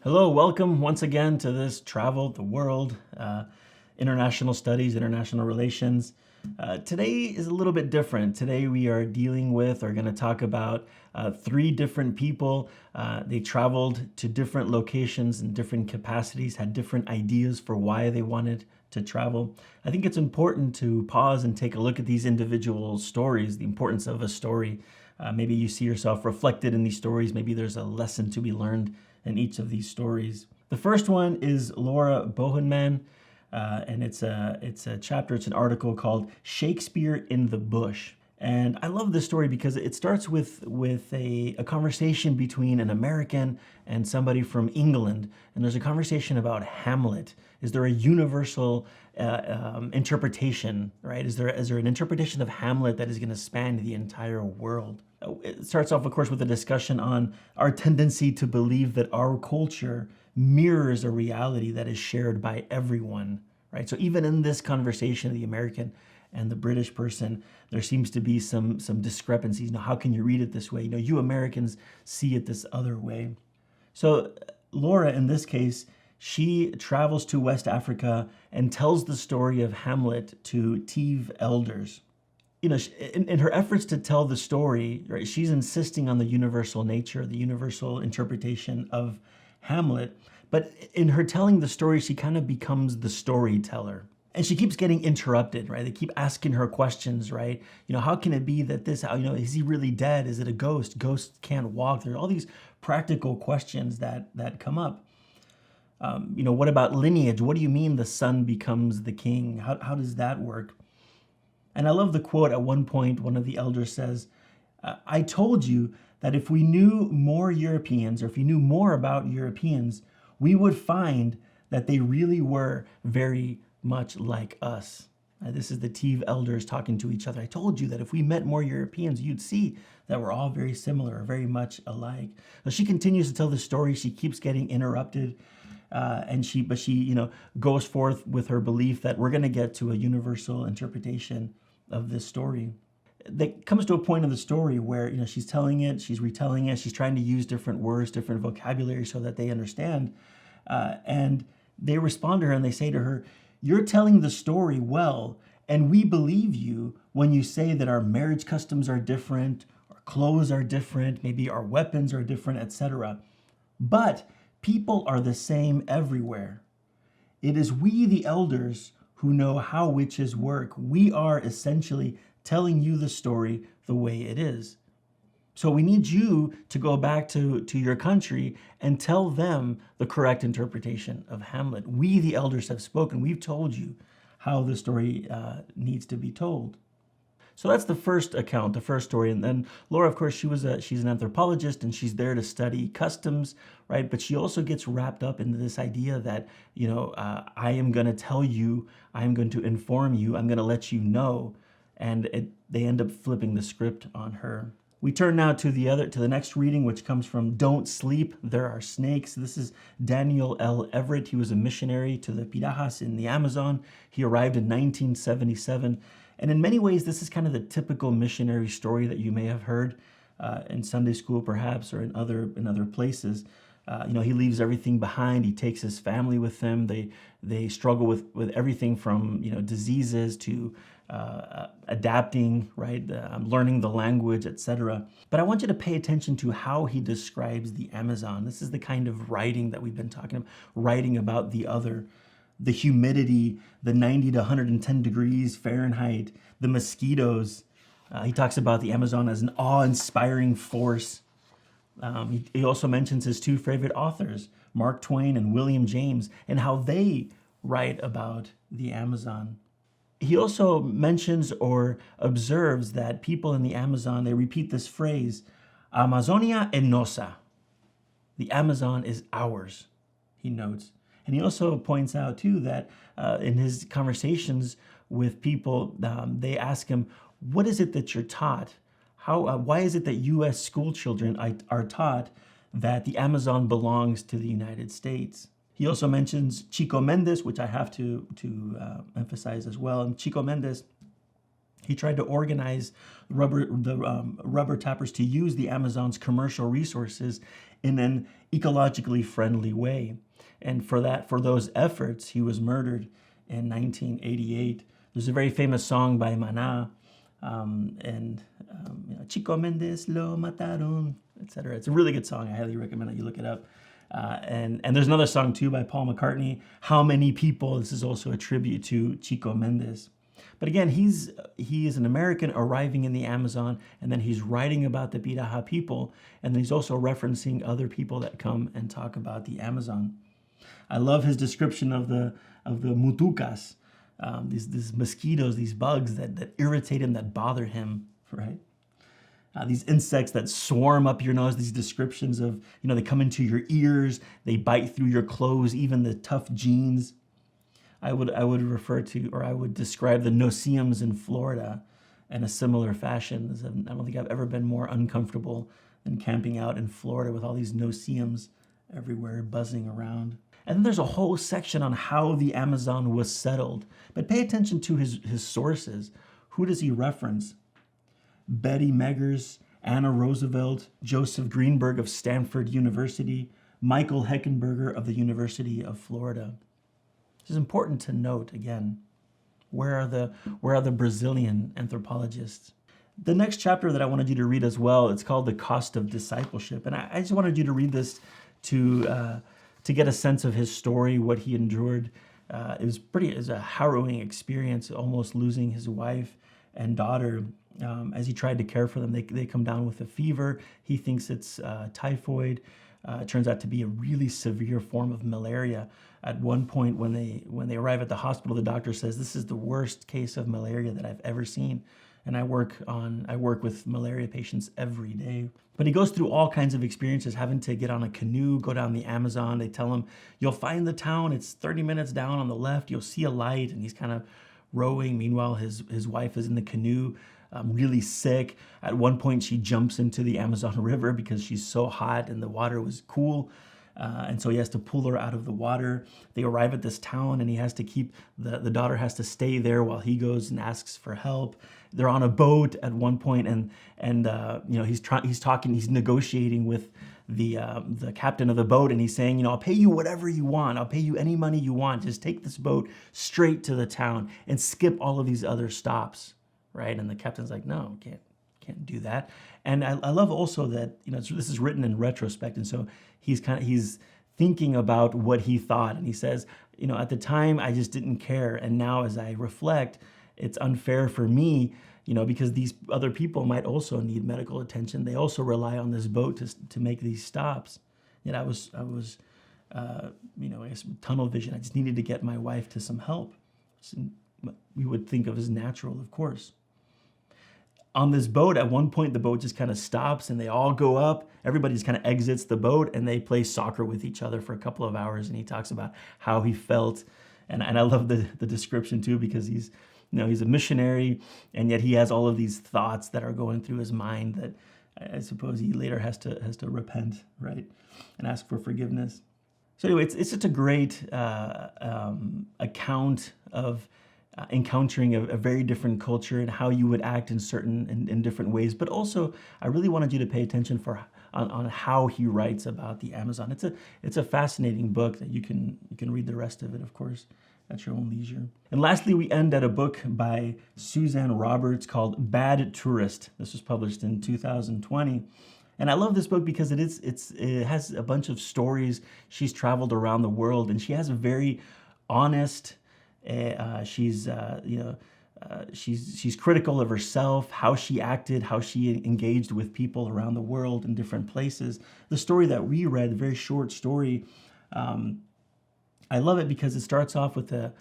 Hello, welcome once again to this Travel the World, International Studies, International Relations. Today is a little bit different. Today we are dealing with, or going to talk about three different people. They traveled to different locations in different capacities, had different ideas for why they wanted to travel. I think it's important to pause and take a look at these individual stories, the importance of a story. Maybe you see yourself reflected in these stories. Maybe there's a lesson to be learned in each of these stories. The first one is Laura Bohenman, and it's a chapter, it's an article called Shakespeare in the Bush. And I love this story because it starts with a conversation between an American and somebody from England. And there's a conversation about Hamlet. Is there a universal interpretation, right? Is there an interpretation of Hamlet that is going to span the entire world? It starts off, of course, with a discussion on our tendency to believe that our culture mirrors a reality that is shared by everyone, right? So even in this conversation, the American and the British person, there seems to be some discrepancies. How can you read it this way? You Americans see it this other way. So Laura, in this case, she travels to West Africa and tells the story of Hamlet to Tiv elders. In her efforts to tell the story, right, she's insisting on the universal nature, the universal interpretation of Hamlet. But in her telling the story, she kind of becomes the storyteller. And she keeps getting interrupted, right? They keep asking her questions, right? How can it be that this, is he really dead? Is it a ghost? Ghosts can't walk. There's all these practical questions that come up. What about lineage? What do you mean the son becomes the king? How does that work? And I love the quote at one point, one of the elders says, I told you that if we knew more Europeans, or if you knew more about Europeans, we would find that they really were very much like us. This is the Tiv elders talking to each other. I told you that if we met more Europeans, you'd see that we're all very similar, very much alike. So she continues to tell the story. She keeps getting interrupted. But she goes forth with her belief that we're going to get to a universal interpretation of this story. That comes to a point in the story where she's telling it, she's retelling it, she's trying to use different words, different vocabulary so that they understand. And they respond to her and they say to her, "You're telling the story well, and we believe you when you say that our marriage customs are different, our clothes are different, maybe our weapons are different, etc. But people are the same everywhere. It is we, the elders, who know how witches work. We are essentially telling you the story the way it is. So we need you to go back to your country and tell them the correct interpretation of Hamlet. We, the elders, have spoken. We've told you how the story needs to be told." So that's the first account, the first story. And then Laura, of course, she's an anthropologist and she's there to study customs, right? But she also gets wrapped up into this idea that, I am going to tell you, I am going to inform you, I'm going to let you know. And they end up flipping the script on her. We turn now to the next reading, which comes from Don't Sleep, There Are Snakes. This is Daniel L. Everett. He was a missionary to the Pirajas in the Amazon. He arrived in 1977. And in many ways, this is kind of the typical missionary story that you may have heard in Sunday school, perhaps, or in other places. He leaves everything behind. He takes his family with him. They struggle with everything from diseases to adapting, right, learning the language, etc. But I want you to pay attention to how he describes the Amazon. This is the kind of writing that we've been talking about, writing about the other. The humidity, the 90 to 110 degrees Fahrenheit, the mosquitoes. He talks about the Amazon as an awe-inspiring force. He also mentions his two favorite authors, Mark Twain and William James, and how they write about the Amazon. He also mentions or observes that people in the Amazon, they repeat this phrase, Amazonia es nossa. The Amazon is ours, he notes. And he also points out, too, that in his conversations with people, they ask him, what is it that you're taught? Why is it that U.S. school children are taught that the Amazon belongs to the United States? He also mentions Chico Mendes, which I have to emphasize as well. And Chico Mendes, He tried to organize rubber tappers to use the Amazon's commercial resources in an ecologically friendly way. And for those efforts, he was murdered in 1988. There's a very famous song by Maná, Chico Mendes lo mataron, etc. It's a really good song. I highly recommend that you look it up. And there's another song too by Paul McCartney, How Many People. This is also a tribute to Chico Mendes. But again, he is an American arriving in the Amazon, and then he's writing about the Piraha people, and then he's also referencing other people that come and talk about the Amazon. I love his description of the mutucas, these mosquitoes, these bugs that irritate him, that bother him, right? These insects that swarm up your nose, these descriptions of, they come into your ears, they bite through your clothes, even the tough jeans. I would describe the no-see-ums in Florida in a similar fashion. I don't think I've ever been more uncomfortable than camping out in Florida with all these no-see-ums everywhere buzzing around. And then there's a whole section on how the Amazon was settled. But pay attention to his sources. Who does he reference? Betty Meggers, Anna Roosevelt, Joseph Greenberg of Stanford University, Michael Heckenberger of the University of Florida. This is important to note again. Where are the Brazilian anthropologists? The next chapter that I wanted you to read as well, it's called The Cost of Discipleship. And I just wanted you to read this to get a sense of his story, what he endured. It was a harrowing experience, almost losing his wife and daughter as he tried to care for them. They come down with a fever. He thinks it's typhoid. It turns out to be a really severe form of malaria. At one point, when they arrive at the hospital, the doctor says, "This is the worst case of malaria that I've ever seen." And I work with malaria patients every day. But he goes through all kinds of experiences, having to get on a canoe, go down the Amazon. They tell him, "You'll find the town. It's 30 minutes down on the left. You'll see a light." And he's kind of rowing. Meanwhile, his wife is in the canoe, really sick. At one point, she jumps into the Amazon River because she's so hot and the water was cool. And so he has to pull her out of the water. They arrive at this town, and he has to keep the daughter has to stay there while he goes and asks for help. They're on a boat at one point, and he's negotiating with the captain of the boat, and he's saying, I'll pay you whatever you want. I'll pay you any money you want. Just take this boat straight to the town and skip all of these other stops, right? And the captain's like, "No, can't do that." And I love also that this is written in retrospect, and so he's thinking about what he thought, and he says, at the time I just didn't care, and now as I reflect, it's unfair for me, because these other people might also need medical attention. They also rely on this boat to make these stops. Yet I was I guess tunnel vision. I just needed to get my wife to some help. We would think of as natural, of course. On this boat, at one point, the boat just kind of stops and they all go up. Everybody just kind of exits the boat and they play soccer with each other for a couple of hours. And he talks about how he felt. And I love the description too, because he's a missionary, and yet he has all of these thoughts that are going through his mind that I suppose he later has to repent, right? And ask for forgiveness. So anyway, it's such a great account of encountering a very different culture and how you would act in different ways. But also, I really wanted you to pay attention on how he writes about the Amazon. It's a fascinating book that you can read the rest of it, of course, at your own leisure. And lastly, we end at a book by Suzanne Roberts called Bad Tourist. This was published in 2020. And I love this book because it has a bunch of stories. She's traveled around the world, and she has a very honest. She's critical of herself, how she acted, how she engaged with people around the world in different places. The story that we read, a very short story, I love it because it starts off with a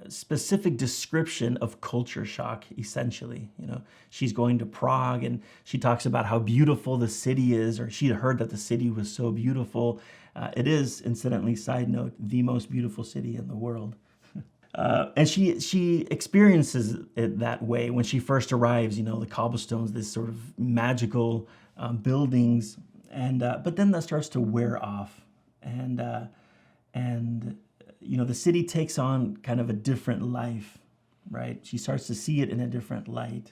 specific description of culture shock. Essentially, she's going to Prague and she talks about how beautiful the city is, or she'd heard that the city was so beautiful. It is, incidentally, side note, the most beautiful city in the world. And she experiences it that way when she first arrives, the cobblestones, this sort of magical buildings. But then that starts to wear off. And the city takes on kind of a different life. right? She starts to see it in a different light.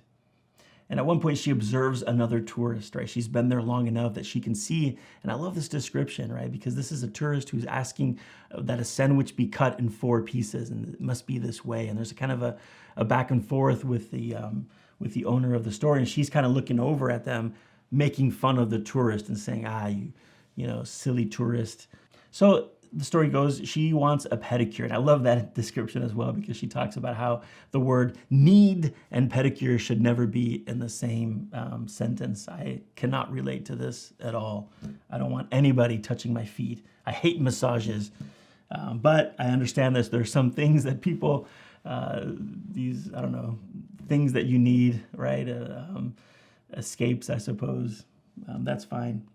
And at one point she observes another tourist, right? She's been there long enough that she can see, and I love this description, right? Because this is a tourist who's asking that a sandwich be cut in 4 pieces, and it must be this way. And there's a kind of a back and forth with the owner of the store, and she's kind of looking over at them, making fun of the tourist and saying, you know, silly tourist. So the story goes, she wants a pedicure. And I love that description as well, because she talks about how the word need and pedicure should never be in the same sentence. I cannot relate to this at all. I don't want anybody touching my feet. I hate massages. But I understand this. There's some things that people, these, I don't know, things that you need, right? Escapes, I suppose. That's fine.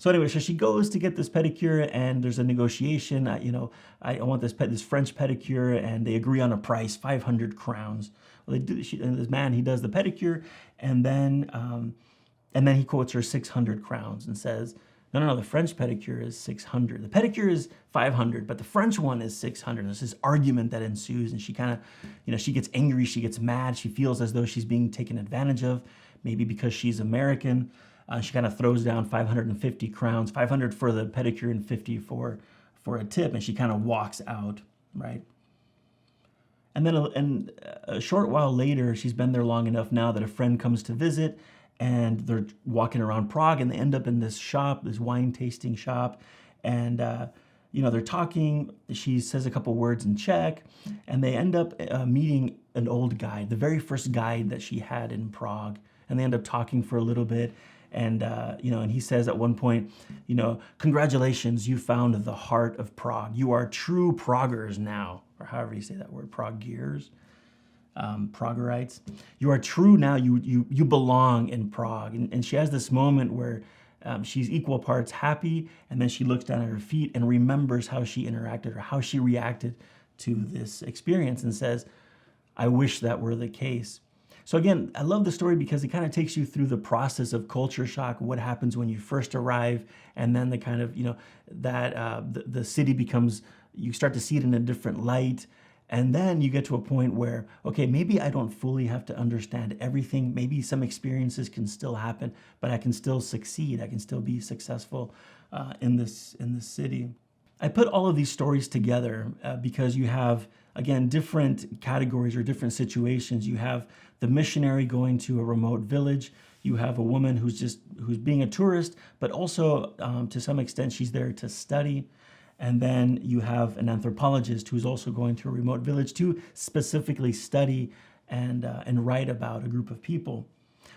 So anyway, so she goes to get this pedicure, and there's a negotiation. I want this French pedicure, and they agree on a price, 500 crowns. Well, they do. And this man, he does the pedicure, and then he quotes her 600 crowns and says, no, the French pedicure is 600. The pedicure is 500, but the French one is 600. There's this argument that ensues, and she kind of, she gets angry, she gets mad, she feels as though she's being taken advantage of, maybe because she's American. She kind of throws down 550 crowns, 500 for the pedicure and 50 for a tip, and she kind of walks out, right? And then a short while later, she's been there long enough now that a friend comes to visit, and they're walking around Prague, and they end up in this shop, this wine tasting shop, and they're talking. She says a couple words in Czech, and they end up meeting an old guide, the very first guide that she had in Prague, and they end up talking for a little bit. And, and he says at one point, congratulations, you found the heart of Prague. You are true Praguers now, or however you say that word, Praguers, Praguerites. You are true now, you belong in Prague. And she has this moment where she's equal parts happy, and then she looks down at her feet and remembers how she interacted or how she reacted to this experience and says, I wish that were the case. So again, I love the story because it kind of takes you through the process of culture shock, what happens when you first arrive, and then the kind of, the city becomes, you start to see it in a different light. And then you get to a point where, okay, maybe I don't fully have to understand everything. Maybe some experiences can still happen, but I can still succeed. I can still be successful in this city. I put all of these stories together because you have, again, different categories or different situations. You have the missionary going to a remote village. You have a woman who's being a tourist, but also to some extent she's there to study. And then you have an anthropologist who's also going to a remote village to specifically study and write about a group of people.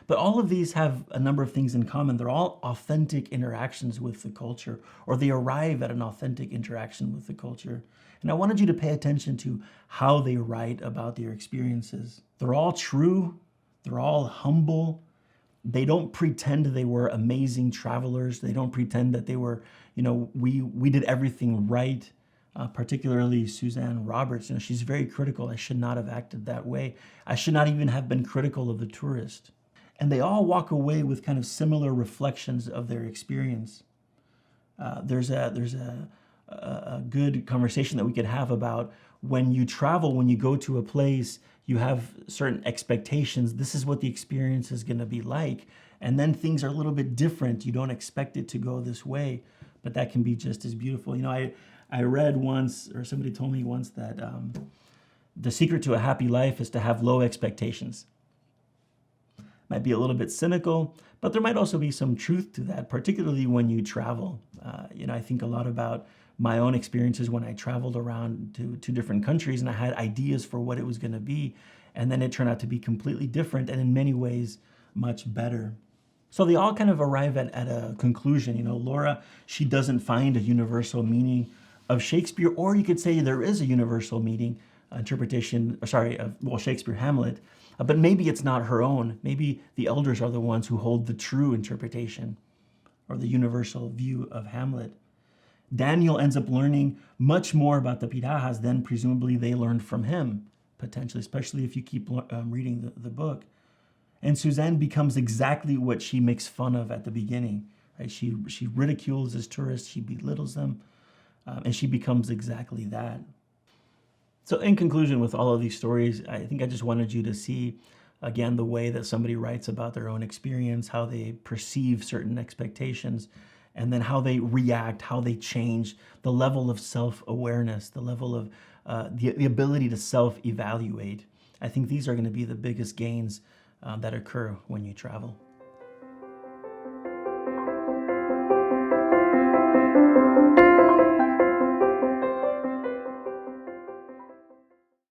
But all of these have a number of things in common. They're all authentic interactions with the culture, or they arrive at an authentic interaction with the culture. And I wanted you to pay attention to how they write about their experiences. They're all true. They're all humble. They don't pretend they were amazing travelers. They don't pretend that they were, we did everything right. Particularly Suzanne Roberts, she's very critical. I should not have acted that way. I should not even have been critical of the tourist. And they all walk away with kind of similar reflections of their experience. There's a good conversation that we could have about when you travel, when you go to a place, you have certain expectations. This is what the experience is going to be like. And then things are a little bit different. You don't expect it to go this way, but that can be just as beautiful. I read once, or somebody told me once, that the secret to a happy life is to have low expectations. Might be a little bit cynical, but there might also be some truth to that, particularly when you travel. I think a lot about my own experiences when I traveled around to different countries, and I had ideas for what it was going to be, and then it turned out to be completely different, and in many ways, much better. So they all kind of arrive at a conclusion. Laura, she doesn't find a universal meaning of Shakespeare, or you could say there is a universal meaning, interpretation, of Shakespeare, Hamlet, but maybe it's not her own. Maybe the elders are the ones who hold the true interpretation or the universal view of Hamlet. Daniel ends up learning much more about the Pirajas than presumably they learned from him, potentially, especially if you keep reading the book. And Suzanne becomes exactly what she makes fun of at the beginning. Right? She ridicules as tourists, she belittles them, and she becomes exactly that. So in conclusion, with all of these stories, I think I just wanted you to see, again, the way that somebody writes about their own experience, how they perceive certain expectations, and then how they react, how they change, the level of self-awareness, the level of the ability to self-evaluate. I think these are going to be the biggest gains that occur when you travel.